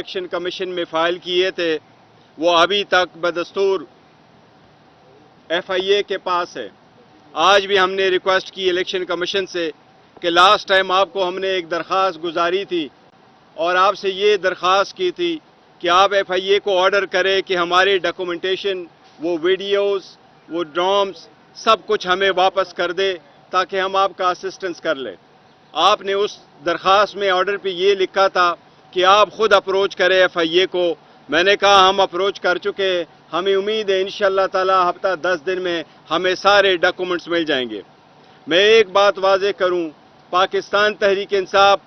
Election commission में file किए थे वो अभी तक बदस्तूर FIA के पास है। आज भी हमने रिक्वेस्ट की इलेक्शन कमीशन से कि लास्ट टाइम आपको हमने एक दरख्वास्त गुजारी थी और आपसे ये दरख्वास्त की थी कि आप FIA को ऑर्डर करें कि हमारे डॉक्यूमेंटेशन, वो वीडियोस, वो ड्राम्स, सब कुछ हमें वापस कर दे ताकि हम आपका असिस्टेंस कर लें। आपने उस दरख्वास्त में ऑर्डर पे ये लिखा था कि आप खुद अप्रोच करें FIA को। मैंने कहा हम अप्रोच कर चुके हैं, हमें उम्मीद है इंशाअल्लाह ताला हफ्ता 10 दिन में हमें सारे डॉक्यूमेंट्स मिल जाएंगे। मैं एक बात वाज़ेह करूं, पाकिस्तान तहरीक इंसाफ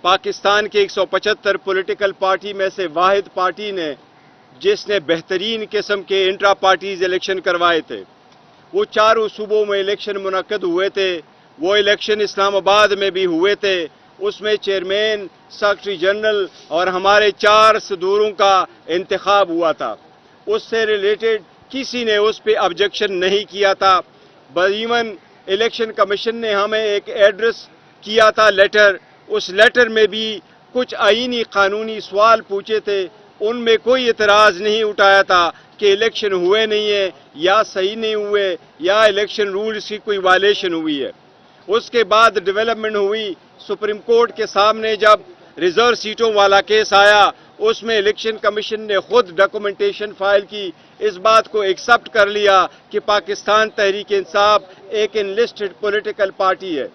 पाकिस्तान के 175 पॉलिटिकल पार्टी में से वाहिद पार्टी ने जिसने बेहतरीन किस्म के इंट्रा पार्टीज इलेक्शन करवाए थे। वो चारों सूबों में इलेक्शन मुनक्कद हुए थे। वो इलेक्शन इस्लामाबाद में भी हुए थे। उसमें चेयरमैन, सेक्रेटरी जनरल और हमारे 4 सदूरों का इंतखाब हुआ था। उससे रिलेटेड किसी ने उस पर ऑब्जेक्शन नहीं किया था। बरीमन इलेक्शन कमीशन ने हमें एक एड्रेस किया था लेटर। उस लेटर में भी कुछ आईनी कानूनी सवाल पूछे थे, उनमें कोई इतराज़ नहीं उठाया था कि इलेक्शन हुए नहीं है या सही नहीं हुए या इलेक्शन रूल्स की कोई वायलेशन हुई है। उसके बाद डेवलपमेंट हुई, सुप्रीम कोर्ट के सामने जब रिजर्व सीटों वाला केस आया, उसमें इलेक्शन कमीशन ने खुद डॉक्यूमेंटेशन फाइल की, इस बात को एक्सेप्ट कर लिया कि पाकिस्तान तहरीक इंसाफ एक इनलिस्टेड पॉलिटिकल पार्टी है।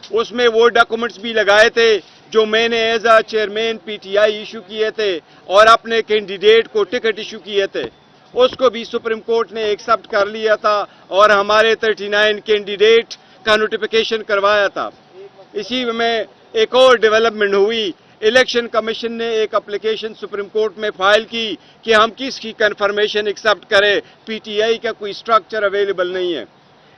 उसमें वो डॉक्यूमेंट्स भी लगाए थे जो मैंने as a chairman PTI issue किए थे और अपने कैंडिडेट को टिकट इशू किए थे। उसको भी सुप्रीम कोर्ट ने एक्सेप्ट कर लिया था और हमारे 39 कैंडिडेट का नोटिफिकेशन करवाया था। इसी में एक और डेवलपमेंट हुई, इलेक्शन कमीशन ने एक एप्लीकेशन सुप्रीम कोर्ट में फाइल की कि हम किसकी कन्फर्मेशन एक्सेप्ट करें, PTI का कोई स्ट्रक्चर अवेलेबल नहीं है।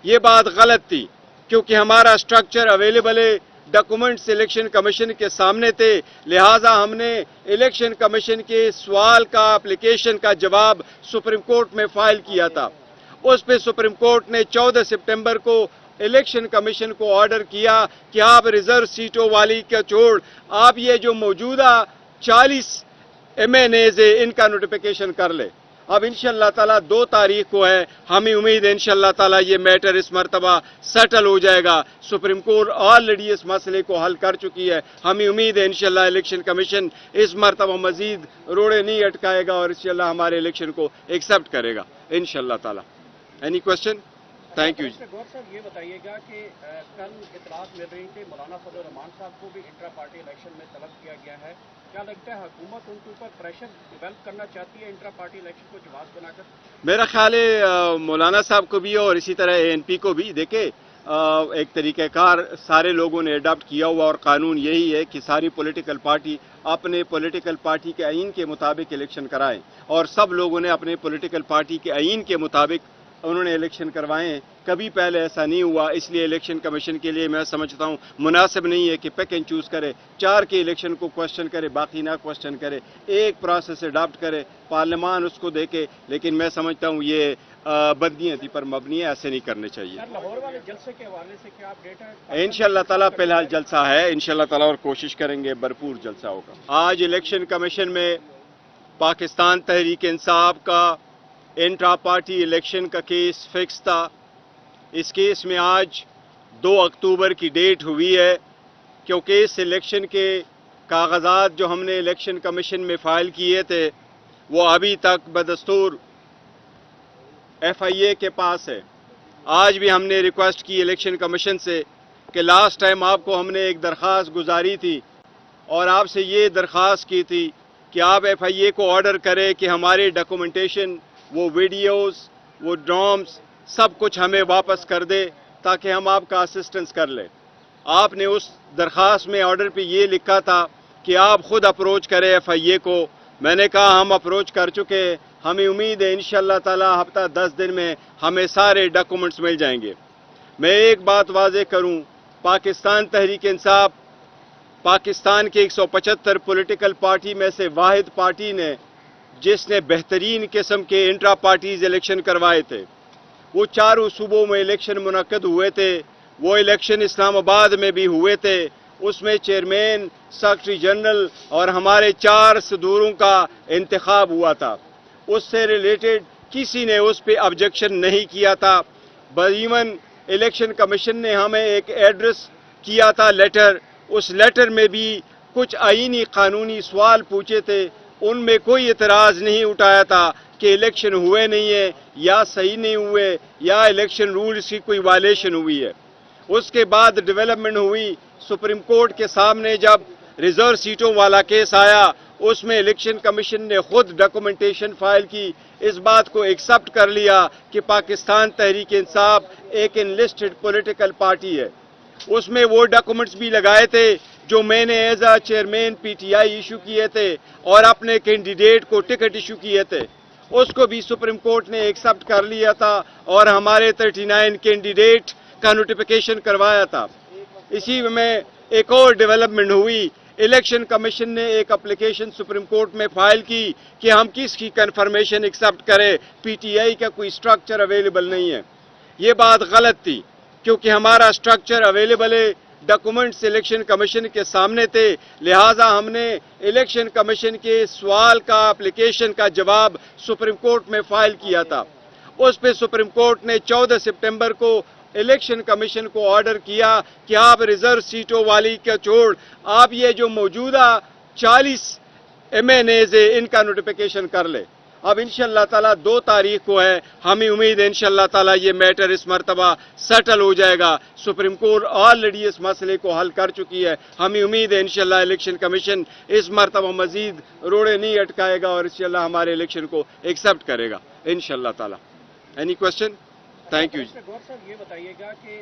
ये बात गलत थी क्योंकि हमारा स्ट्रक्चर अवेलेबल है, डॉक्यूमेंट्स इलेक्शन कमीशन के सामने थे, लिहाजा हमने इलेक्शन कमीशन के सवाल का एप्लीकेशन का जवाब सुप्रीम कोर्ट में फाइल किया था। उस पर सुप्रीम कोर्ट ने 14 सितंबर को इलेक्शन कमीशन को ऑर्डर किया कि आप रिजर्व सीटों वाली का छोड़ आप ये जो मौजूदा 40 MNAs है इनका नोटिफिकेशन कर ले। अब इंशाअल्लाह ताला 2 तारीख को है, हमें उम्मीद है इंशाअल्लाह ताला ये मैटर इस मरतबा सेटल हो जाएगा। सुप्रीम कोर्ट ऑलरेडी इस मसले को हल कर चुकी है। हमें उम्मीद है इंशाअल्लाह इलेक्शन कमीशन इस मरतबा मजीद रोड़े नहीं अटकाएगा और इंशाअल्लाह हमारे इलेक्शन को एक्सेप्ट करेगा इंशाअल्लाह ताला। Any question? Thank you. Gaur साहब ये बताइएगा कि कल इतलात मिल रही थी मौलाना फजल रहमान साहब को भी इंट्रा पार्टी इलेक्शन में तलब किया गया है। क्या लगता है हुकूमत उनके ऊपर प्रेशर डेवलप करना चाहती है इंट्रा पार्टी इलेक्शन को जवाब बनाकर? मेरा ख्याल है मौलाना साहब को भी और इसी तरह ANP को भी। देखे एक तरीक़ाकार सारे लोगों ने अडॉप्ट किया हुआ और कानून यही है कि सारी पॉलिटिकल पार्टी अपने पॉलिटिकल पार्टी के आइन के मुताबिक इलेक्शन कराएं और सब लोगों ने अपने पॉलिटिकल पार्टी के आइन के मुताबिक उन्होंने इलेक्शन करवाए हैं। कभी पहले ऐसा नहीं हुआ, इसलिए इलेक्शन कमीशन के लिए मैं समझता हूँ मुनासिब नहीं है कि पिक एंड चूज़ करे, 4 के इलेक्शन को क्वेश्चन करे बाकी ना क्वेश्चन करे, एक प्रोसेस अडॉप्ट करे, पार्लियामान उसको देखे। लेकिन मैं समझता हूँ ये बदनीयती पर मबनी है, ऐसे नहीं करने चाहिए। लाहौर वाले जलसे के हवाले से क्या अपडेट है? इंशाअल्लाह ताला फिलहाल जलसा है, इंशाअल्लाह ताला और कोशिश करेंगे भरपूर जलसा होगा। आज इलेक्शन कमीशन में पाकिस्तान तहरीक इंसाफ का इंट्रा पार्टी इलेक्शन का केस फिक्स था। इस केस में आज 2 अक्टूबर की डेट हुई है क्योंकि इस इलेक्शन के कागजात जो हमने इलेक्शन कमीशन में फ़ाइल किए थे वो अभी तक बदस्तूर FIA के पास है। आज भी हमने रिक्वेस्ट की इलेक्शन कमीशन से कि लास्ट टाइम आपको हमने एक दरख्वास्त गुजारी थी और आपसे ये दरख्वास्त की थी कि आप FIA को ऑर्डर करें कि हमारे डॉक्यूमेंटेशन, वो वीडियोस, वो ड्राम्स, सब कुछ हमें वापस कर दे ताकि हम आपका असिस्टेंस कर लें। आपने उस दरख्वास्त में ऑर्डर पे ये लिखा था कि आप खुद अप्रोच करें FIA को। मैंने कहा हम अप्रोच कर चुके हैं, हमें उम्मीद है इंशाअल्लाह ताला हफ्ता 10 दिन में हमें सारे डॉक्यूमेंट्स मिल जाएंगे। मैं एक बात वाज़ेह करूं, पाकिस्तान तहरीक इंसाफ पाकिस्तान के 175 पॉलिटिकल पार्टी में से वाहिद पार्टी ने जिसने बेहतरीन किस्म के इंट्रा पार्टीज इलेक्शन करवाए थे। वो चारों सूबों में इलेक्शन मुनक्कद हुए थे। वो इलेक्शन इस्लामाबाद में भी हुए थे। اس میں چیئرمین، سیکرٹری جنرل اور ہمارے 4 صدوروں کا انتخاب ہوا تھا. اس سے ریلیٹڈ کسی نے اس پہ آبجیکشن نہیں کیا تھا. ایون الیکشن کمیشن نے ہمیں ایک ایڈریس کیا تھا لیٹر. اس لیٹر میں بھی کچھ آئینی قانونی سوال پوچھے تھے. ان میں کوئی اعتراض نہیں اٹھایا تھا کہ الیکشن ہوئے نہیں ہے یا صحیح نہیں ہوئے یا الیکشن رولز کی کوئی وائلیشن ہوئی ہے. اس کے بعد ڈیولپمنٹ ہوئی سپریم کورٹ کے سامنے جب ریزرو سیٹوں والا کیس آیا. اس میں الیکشن کمیشن نے خود ڈاکومنٹیشن فائل کی. اس بات کو ایکسپٹ کر لیا کہ پاکستان تحریک انصاف ایک انلسٹڈ پولیٹیکل پارٹی ہے. اس میں وہ ڈاکومنٹس بھی لگائے تھے جو میں نے as a chairman P T I issue کیے تھے اور اپنے کینڈیڈیٹ کو ٹکٹ ایشو کیے تھے. اس کو بھی سپریم کورٹ نے ایکسپٹ کر لیا تھا اور ہمارے 39 کینڈیڈیٹ کا نوٹیفیکیشن کروایا تھا. اسی میں ایک اور ڈیولپمنٹ ہوئی. الیکشن کمیشن نے ایک اپلیکیشن سپریم کورٹ میں فائل کی کہ ہم کس کی کنفرمیشن ایکسپٹ کریں. پی ٹی آئی کا کوئی سٹرکچر اویلیبل نہیں ہے. یہ بات غلط تھی کیونکہ ہمارا سٹرکچر اویلیبل ہے. ڈاکومنٹس الیکشن کمیشن کے سامنے تھے. لہٰذا ہم نے الیکشن کمیشن کے سوال کا اپلیکیشن کا جواب سپریم کورٹ میں فائل کیا تھا. اس پہ سپریم کورٹ نے 14 سپٹمبر کو الیکشن کمیشن کو آرڈر کیا کہ آپ ریزرو سیٹوں والی کا چھوڑ آپ یہ جو موجودہ 40 MNAs ہے ان کا نوٹیفیکیشن کر لے. اب انشاءاللہ تعالیٰ 2 تاریخ کو ہے. ہمیں امید ہے انشاءاللہ تعالیٰ یہ میٹر اس مرتبہ سیٹل ہو جائے گا. سپریم کورٹ آلریڈی اس مسئلے کو حل کر چکی ہے. ہمیں امید ہے انشاءاللہ الیکشن کمیشن اس مرتبہ مزید روڑے نہیں اٹکائے گا اور انشاءاللہ ہمارے الیکشن کو ایکسپٹ کرے گا انشاءاللہ تعالیٰ. Any question? Thank you. گور صاحب یہ بتائیے گا کہ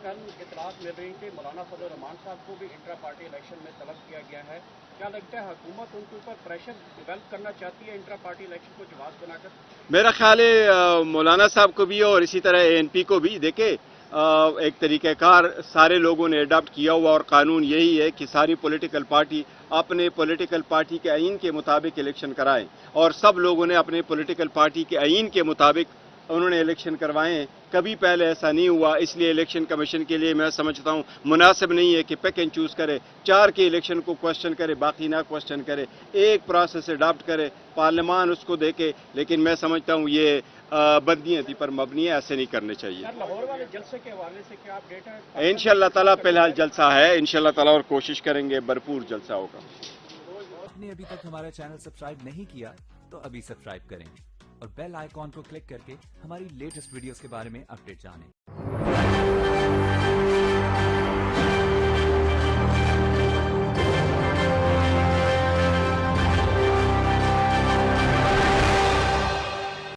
کل اطلاعات مل رہی تھی مولانا فضل الرحمان صاحب کو بھی انٹرا پارٹی الیکشن میں طلب کیا گیا ہے. کیا لگتا ہے حکومت ان کے اوپر پریشر ڈیولپ کرنا چاہتی ہے انٹرا پارٹی الیکشن کو جواز بنا کر؟ میرا خیال ہے مولانا صاحب کو بھی اور اسی طرح ANP کو بھی. دیکھیں ایک طریقہ کار سارے لوگوں نے اڈاپٹ کیا ہوا اور قانون یہی ہے کہ ساری پولیٹیکل پارٹی اپنے پولیٹیکل پارٹی کے آئین کے مطابق الیکشن کرائیں اور سب لوگوں نے اپنے پولیٹیکل پارٹی کے آئین کے مطابق انہوں نے الیکشن کروائے ہیں. کبھی پہلے ایسا نہیں ہوا. اس لیے الیکشن کمیشن کے لیے میں سمجھتا ہوں مناسب نہیں ہے کہ پیک اینڈ چوز کرے. 4 کے الیکشن کو کوشچن کرے باقی نہ کوشچن کرے. ایک پروسیس اڈاپٹ کرے پارلیمان اس کو دیکھے. لیکن میں سمجھتا ہوں یہ بدنیتی پر مبنی ہے. ایسے نہیں کرنے چاہیے. لاہور والے جلسے کے حوالے سے کیا اپڈیٹ ہے؟ انشاءاللہ تعالیٰ فی الحال جلسہ ہے انشاءاللہ تعالیٰ اور کوشش کریں گے بھرپور جلسہ ہوگا. آپ نے ابھی تک ہمارا چینل سبسکرائب نہیں کیا تو ابھی سبسکرائب کریں اور بیل آئیکن کو کلک کر کے ہماری لیٹسٹ ویڈیوز کے بارے میں اپڈیٹ جانیں.